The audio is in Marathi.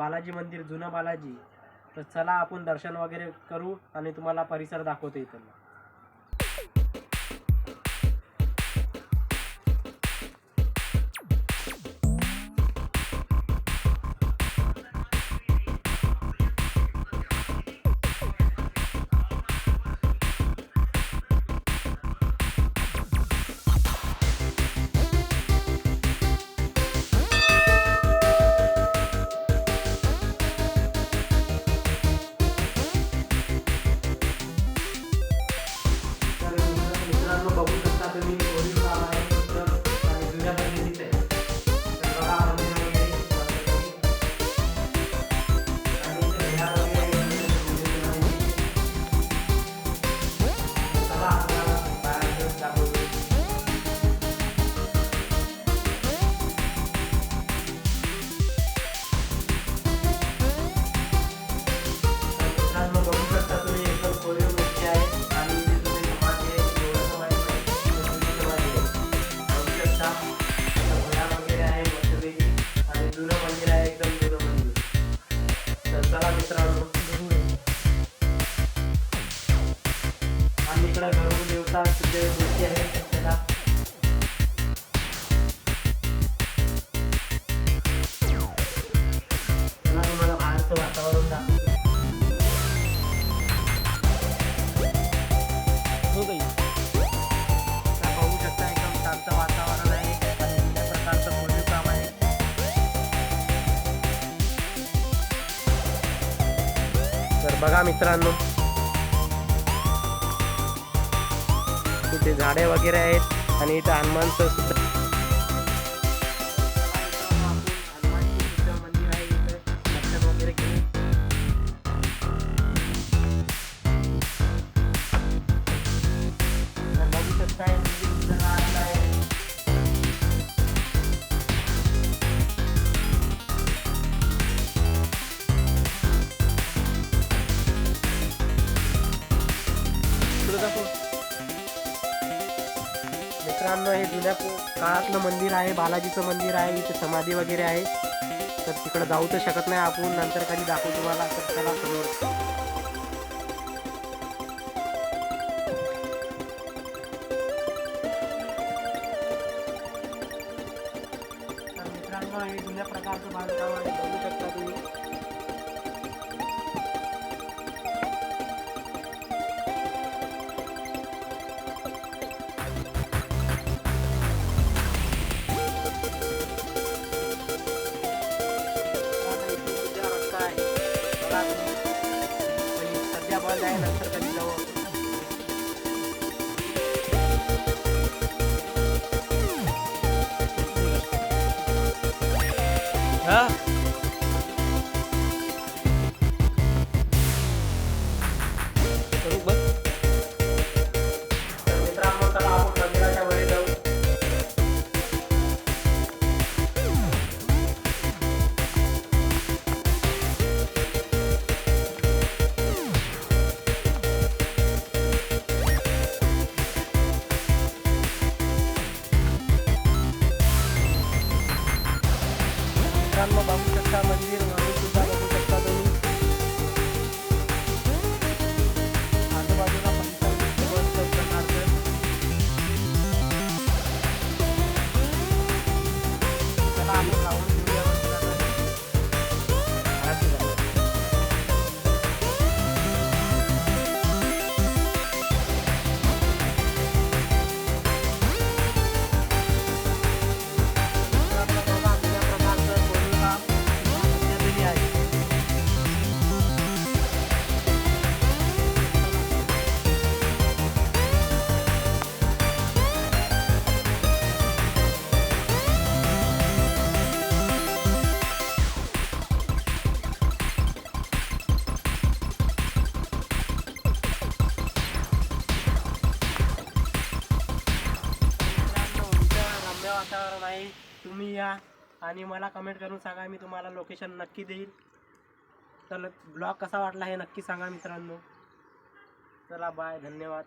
बालाजी मंदिर, जुनं बालाजी. तर चला आपण दर्शन वगैरे करू आणि तुम्हाला परिसर दाखवतो इथं. मित्रांनो बघू शकता तुम्ही पोलीस काम आहे आणि जुन्या पद्धतीचं आहे. तर बघा मंदिर वगैरे आणि घड्याळ वगैरे चला आपल्याला बाहेर दाखवतो. मित्रांनो बघू शकता तुम्ही एकदम कोरीव गोष्टी आहे आणि वगैरे आहे मस्तपैकी आणि जुनं मंदिर आहे एकदम जुनं मंदिर. तर चला मित्रांनो आणि इकडे घरगुती देवता सुद्धा मूर्ती आहे त्याला. चला तुम्हाला बाहेरचं वातावरण दाखवतो. बघू शकता एकदम शांत वातावरण आहे आणि जुन्या प्रकारचं कोरीव काम आहे. तर बघा मित्रांनो इथे झाडे वगैरे आहेत आणि इथं हनुमानचं सुद्धा मंदिर आहे. इथे दर्शन वगैरे घेऊन बघू शकता मित्रांनो हे जुन्या काळातलं मंदिर आहे, बालाजीचं मंदिर आहे. इथे समाधी वगैरे आहे. तर तिकडे जाऊ तर शकत नाही आपण, नंतर कधी दाखवू तुम्हाला. तर चला समोर. तर मित्रांनो हे जुन्या प्रकारचं बांधकाम आहे, बघू शकता तुम्ही. सध्या बंद आहे, नंतर कधी जाऊ. मित्रांनो चला आपण मंदिराच्या वर जाऊ. मित्रांनो बघू शकता मंदिर सुद्धा बघू शकता तुम्ही. आजूबाजूला परिसर मस्त प्रकारचं. चला आपण लावून घेऊया मंदिराला. वातावरण आहे. तुम्ही या आणि मला कमेंट करून सांगा, मी तुम्हाला लोकेशन नक्की देईल. तर ब्लॉग कसा वाटला हे नक्की सांगा मित्रांनो. चला बाय, धन्यवाद.